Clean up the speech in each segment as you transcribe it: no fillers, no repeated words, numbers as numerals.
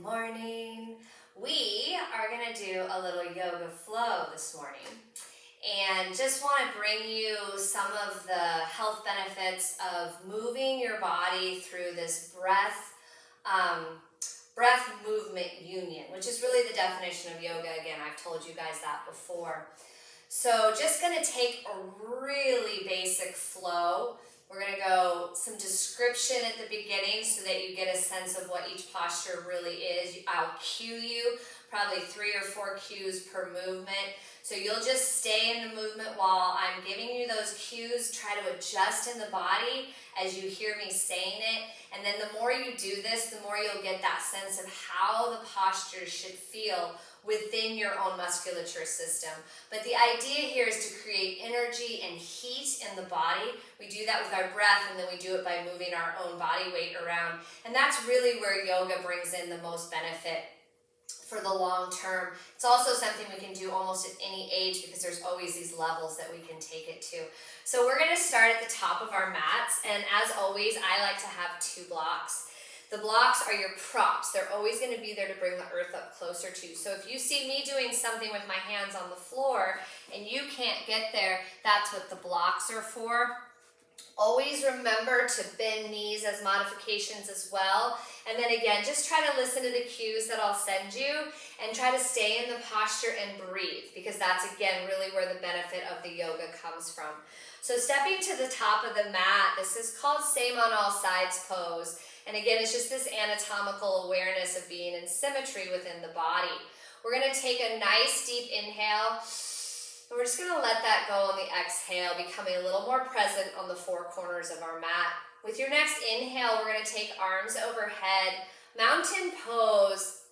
morning. We are going to do a little yoga flow this morning and just want to bring you some of the health benefits of moving your body through this breath movement union, which is really the definition of yoga. Again, I've told you guys that before. So just going to take a really basic flow. We're going to go some description at the beginning so that you get a sense of what each posture really is. I'll cue you, probably 3 or 4 cues per movement. So you'll just stay in the movement while I'm giving you those cues. Try to adjust in the body as you hear me saying it. And then the more you do this, the more you'll get that sense of how the posture should feel within your own musculature system. But the idea here is to create energy and heat in the body. We do that with our breath, and then we do it by moving our own body weight around. And that's really where yoga brings in the most benefit for the long term. It's also something we can do almost at any age because there's always these levels that we can take it to. So we're going to start at the top of our mats, and as always, I like to have 2 blocks. The blocks are your props. They're always going to be there to bring the earth up closer to you. So if you see me doing something with my hands on the floor and you can't get there, that's what the blocks are for. Always remember to bend knees as modifications as well. And then again, just try to listen to the cues that I'll send you and try to stay in the posture and breathe, because that's again really where the benefit of the yoga comes from. So stepping to the top of the mat, this is called same on all sides pose. And again, it's just this anatomical awareness of being in symmetry within the body. We're going to take a nice deep inhale, and we're just going to let that go on the exhale, becoming a little more present on the 4 corners of our mat. With your next inhale, we're going to take arms overhead, mountain pose.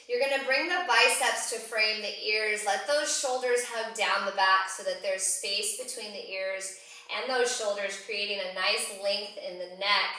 You're going to bring the biceps to frame the ears. Let those shoulders hug down the back so that there's space between the ears and those shoulders, creating a nice length in the neck.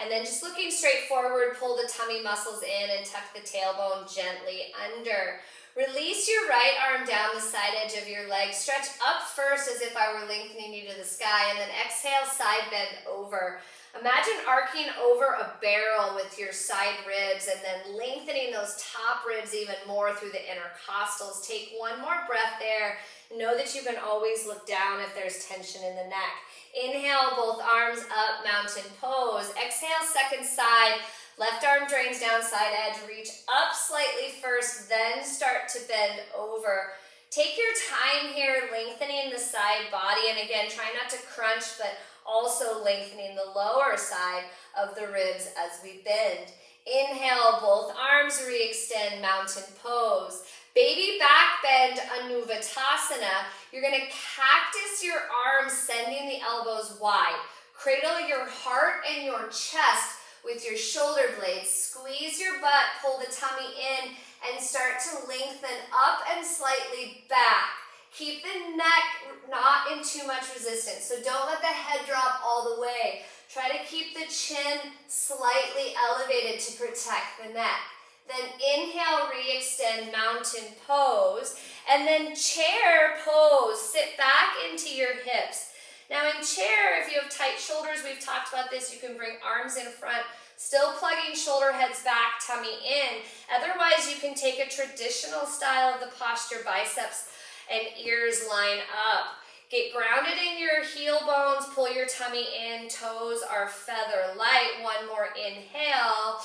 And then just looking straight forward, pull the tummy muscles in and tuck the tailbone gently under. Release your right arm down the side edge of your leg. Stretch up first as if I were lengthening you to the sky, and then exhale, side bend over. Imagine arcing over a barrel with your side ribs and then lengthening those top ribs even more through the intercostals. Take one more breath there. Know that you can always look down if there's tension in the neck. Inhale, both arms up, mountain pose. Exhale, second side. Left arm drains down, side edge. Reach up slightly first, then start to bend over. Take your time here, lengthening the side body. And again, try not to crunch, but also lengthening the lower side of the ribs as we bend. Inhale, both arms re-extend, mountain pose. Baby back bend, Anuvatasana. You're going to cactus your arms, sending the elbows wide. Cradle your heart and your chest with your shoulder blades. Squeeze your butt, pull the tummy in, and start to lengthen up and slightly back. Keep the neck not in too much resistance, so don't let the head drop all the way. Try to keep the chin slightly elevated to protect the neck. Then inhale, re-extend, mountain pose, and then chair pose. Sit back into your hips. Now in chair, if you have tight shoulders, we've talked about this, you can bring arms in front, still plugging shoulder heads back, tummy in. Otherwise, you can take a traditional style of the posture, biceps and ears line up. Get grounded in your heel bones, pull your tummy in, toes are feather light. One more inhale.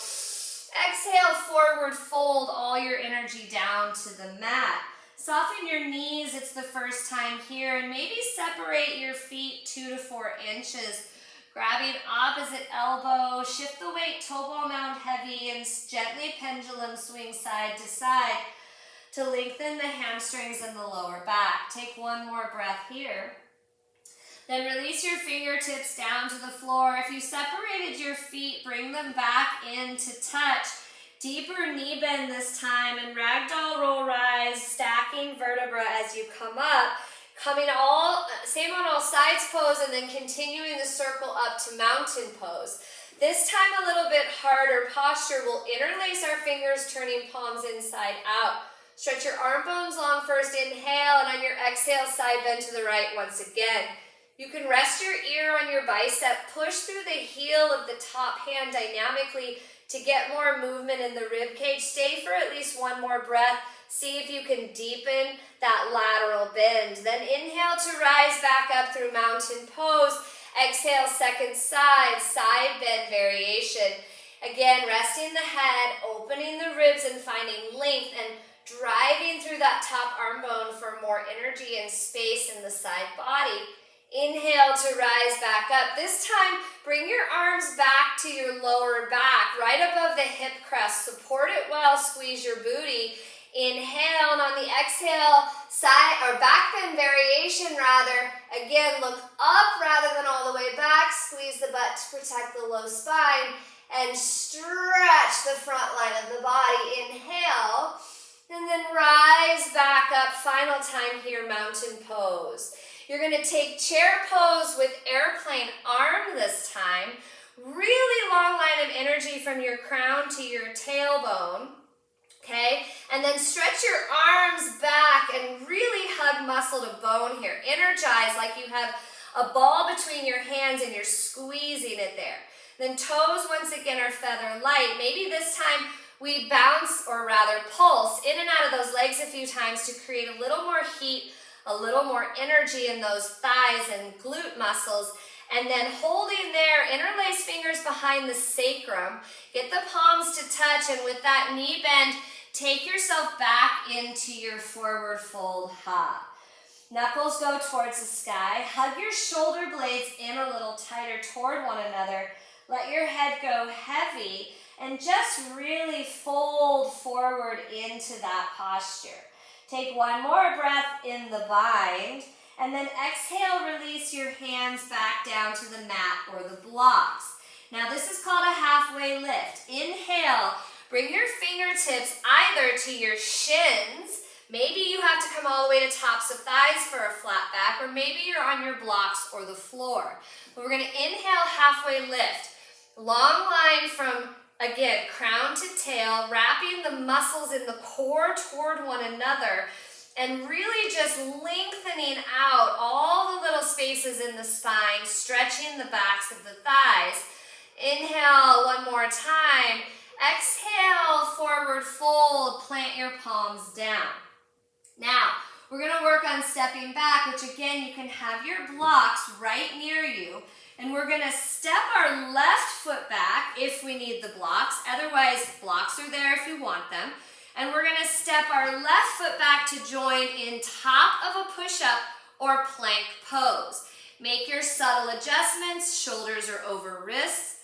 Exhale, forward fold all your energy down to the mat. Soften your knees, it's the first time here, and maybe separate your feet 2 to 4 inches. Grabbing opposite elbow, shift the weight, toe ball mound heavy, and gently pendulum swing side to side to lengthen the hamstrings and the lower back. Take one more breath here. Then release your fingertips down to the floor. If you separated your feet, bring them back in to touch. Deeper knee bend this time, and ragdoll roll rise, stacking vertebra as you come up. Coming same on all sides pose, and then continuing the circle up to mountain pose. This time a little bit harder posture. We'll interlace our fingers, turning palms inside out. Stretch your arm bones long first, inhale, and on your exhale, side bend to the right once again. You can rest your ear on your bicep, push through the heel of the top hand dynamically to get more movement in the rib cage. Stay for at least one more breath. See if you can deepen that lateral bend. Then inhale to rise back up through mountain pose. Exhale, second side, side bend variation. Again, resting the head, opening the ribs and finding length and driving through that top arm bone for more energy and space in the side body. Inhale to rise back up. This time, bring your arms back to your lower back, right above the hip crest. Support it well, squeeze your booty. Inhale, and on the exhale, side or back bend variation rather. Again, look up rather than all the way back. Squeeze the butt to protect the low spine and stretch the front line of the body. Inhale, and then rise back up. Final time here, mountain pose. You're going to take chair pose with airplane arm this time. Really long line of energy from your crown to your tailbone. Okay, and then stretch your arms back and really hug muscle to bone here. Energize like you have a ball between your hands and you're squeezing it there. Then toes once again are feather light. Maybe this time we bounce, or rather pulse, in and out of those legs a few times to create a little more heat, a little more energy in those thighs and glute muscles. And then holding there, interlace fingers behind the sacrum. Get the palms to touch, and with that knee bend, take yourself back into your forward fold hug. Knuckles go towards the sky. Hug your shoulder blades in a little tighter toward one another. Let your head go heavy and just really fold forward into that posture. Take one more breath in the bind, and then exhale, release your hands back down to the mat or the blocks. Now this is called a halfway lift. Inhale, bring your fingertips either to your shins. Maybe you have to come all the way to tops of thighs for a flat back, or maybe you're on your blocks or the floor. But we're going to inhale, halfway lift. Long line from, again, crown to tail, wrapping the muscles in the core toward one another, and really just lengthening out all the little spaces in the spine, stretching the backs of the thighs. Inhale one more time. Exhale, forward fold, plant your palms down. Now, we're going to work on stepping back, which again, you can have your blocks right near you. And we're going to step our left foot back if we need the blocks. Otherwise, blocks are there if you want them. And we're going to step our left foot back to join in top of a push-up or plank pose. Make your subtle adjustments. Shoulders are over wrists.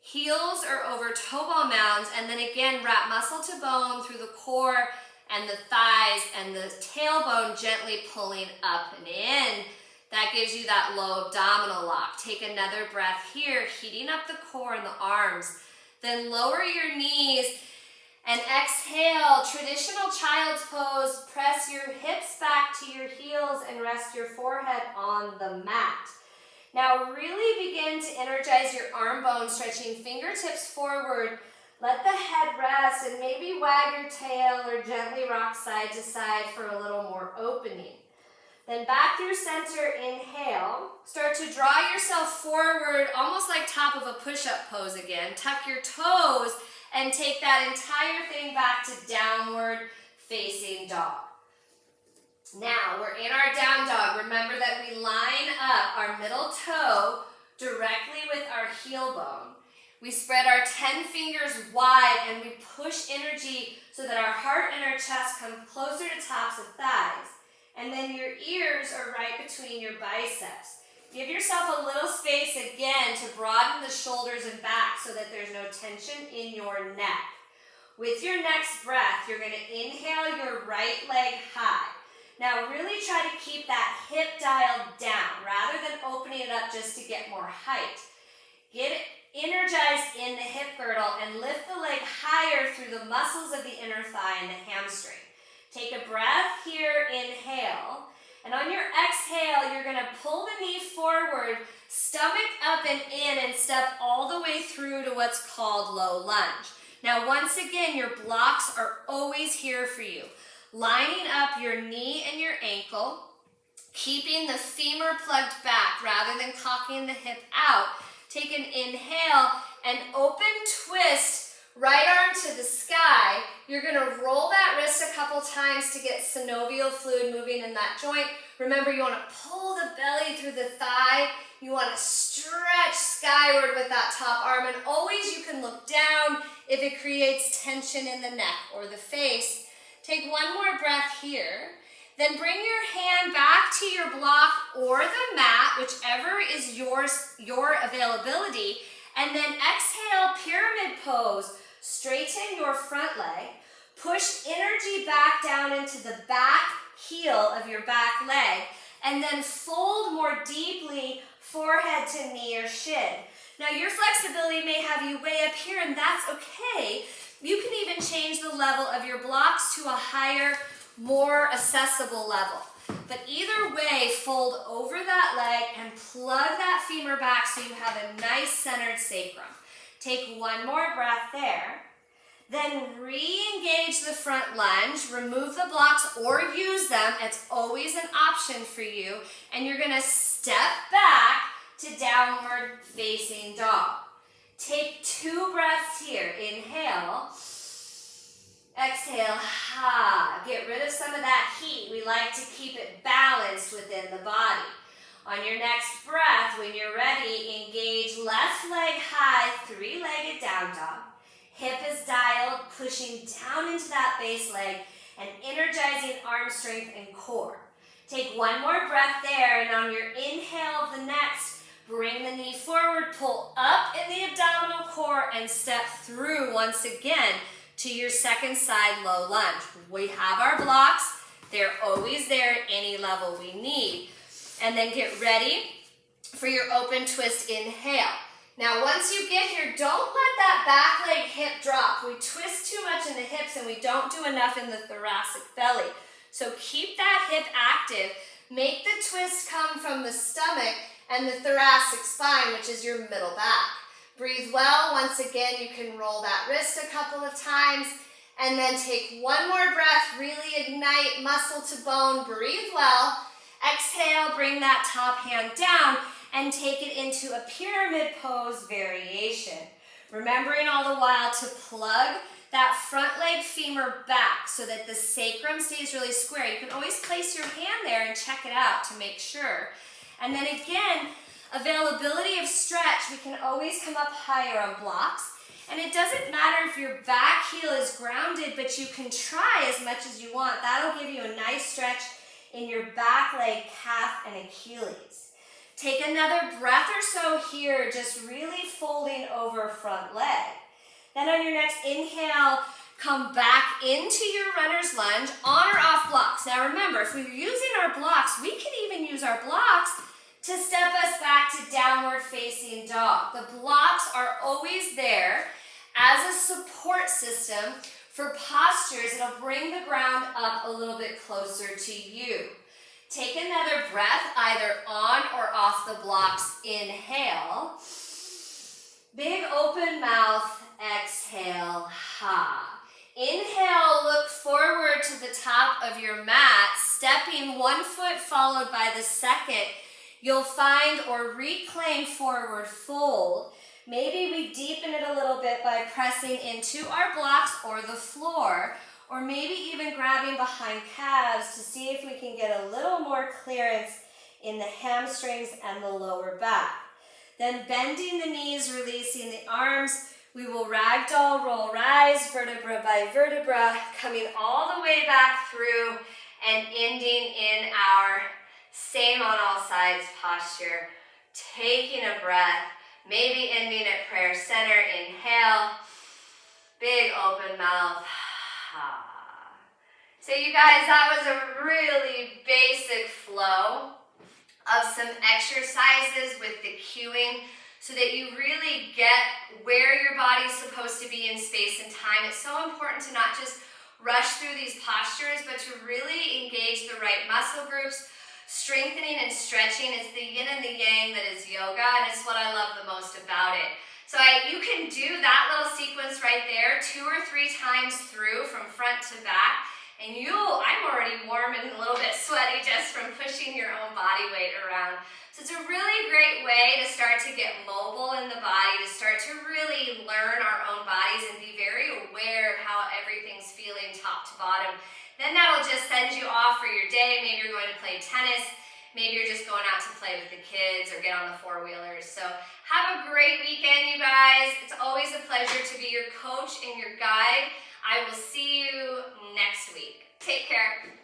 Heels are over toe ball mounds. And then again, wrap muscle to bone through the core and the thighs and the tailbone, gently pulling up and in. That gives you that low abdominal lock. Take another breath here, heating up the core and the arms. Then lower your knees and exhale, traditional child's pose. Press your hips back to your heels and rest your forehead on the mat. Now really begin to energize your arm bones, stretching fingertips forward. Let the head rest and maybe wag your tail or gently rock side to side for a little more opening. Then back through center, inhale. Start to draw yourself forward, almost like top of a push-up pose again. Tuck your toes and take that entire thing back to downward facing dog. Now, we're in our down dog. Remember that we line up our middle toe directly with our heel bone. We spread our 10 fingers wide and we push energy so that our heart and our chest come closer to tops of thighs. And then your ears are right between your biceps. Give yourself a little space again to broaden the shoulders and back so that there's no tension in your neck. With your next breath, you're going to inhale your right leg high. Now really try to keep that hip dialed down rather than opening it up just to get more height. Get energized in the hip girdle and lift the leg higher through the muscles of the inner thigh and the hamstring. Take a breath here, inhale. And on your exhale, you're going to pull the knee forward, stomach up and in, and step all the way through to what's called low lunge. Now, once again, your blocks are always here for you. Lining up your knee and your ankle. Keeping the femur plugged back rather than cocking the hip out. Take an inhale and open twist, right arm to the sky. You're gonna roll that wrist a couple times to get synovial fluid moving in that joint. Remember, you wanna pull the belly through the thigh. You wanna stretch skyward with that top arm, and always you can look down if it creates tension in the neck or the face. Take one more breath here. Then bring your hand back to your block or the mat, whichever is your availability, and then exhale, pyramid pose. Straighten your front leg. Push energy back down into the back heel of your back leg, and then fold more deeply, forehead to knee or shin. Now your flexibility may have you way up here, and that's okay. You can even change the level of your blocks to a higher, more accessible level. But either way, fold over that leg and plug that femur back so you have a nice centered sacrum. Take one more breath there. Then re-engage the front lunge. Remove the blocks or use them. It's always an option for you. And you're gonna step back to downward facing dog. Take 2 breaths here. Inhale. Exhale, get rid of some of that heat. We like to keep it balanced within the body. On your next breath, when you're ready, engage left leg high, 3-legged down dog. Hip is dialed, pushing down into that base leg and energizing arm strength and core. Take one more breath there, and on your inhale of the next, bring the knee forward, pull up in the abdominal core, and step through once again to your second side low lunge. We have our blocks. They're always there at any level we need. And then get ready for your open twist inhale. Now once you get here, don't let that back leg hip drop. We twist too much in the hips and we don't do enough in the thoracic belly. So keep that hip active. Make the twist come from the stomach and the thoracic spine, which is your middle back. Breathe well. Once again, you can roll that wrist a couple of times, and then take one more breath. Really ignite muscle to bone. Breathe well. Exhale, bring that top hand down and take it into a pyramid pose variation. Remembering all the while to plug that front leg femur back so that the sacrum stays really square. You can always place your hand there and check it out to make sure. And then again, availability of stretch, we can always come up higher on blocks. And it doesn't matter if your back heel is grounded, but you can try as much as you want. That'll give you a nice stretch in your back leg, calf, and Achilles. Take another breath or so here, just really folding over front leg. Then on your next inhale, come back into your runner's lunge, on or off blocks. Now remember, if we're using our blocks, we can even use our blocks to step us back to downward facing dog. The blocks are always there as a support system for postures. It'll bring the ground up a little bit closer to you. Take another breath, either on or off the blocks. Inhale. Big open mouth. Exhale. Inhale, look forward to the top of your mat, stepping one foot followed by the second. You'll find or reclaim forward fold. Maybe we deepen it a little bit by pressing into our blocks or the floor, or maybe even grabbing behind calves to see if we can get a little more clearance in the hamstrings and the lower back. Then bending the knees, releasing the arms, we will ragdoll roll, rise vertebra by vertebra, coming all the way back through and ending in our same on all sides posture. Taking a breath, maybe ending at prayer center. Inhale, big open mouth. So you guys, that was a really basic flow of some exercises with the cueing so that you really get where your body's supposed to be in space and time. It's so important to not just rush through these postures, but to really engage the right muscle groups, strengthening and stretching. It's the yin and the yang that is yoga, and it's what I love the most about it. So you can do that little sequence right there 2 or 3 times through from front to back. And I'm already warm and a little bit sweaty just from pushing your own body weight around. So it's a really great way to start to get mobile in the body, to start to really learn our own bodies and be very aware of how everything's feeling top to bottom. Then that'll just send you off for your day. Maybe you're going to play tennis. Maybe you're just going out to play with the kids or get on the four-wheelers. So have a great weekend, you guys. It's always a pleasure to be your coach and your guide. I will see you next week. Take care.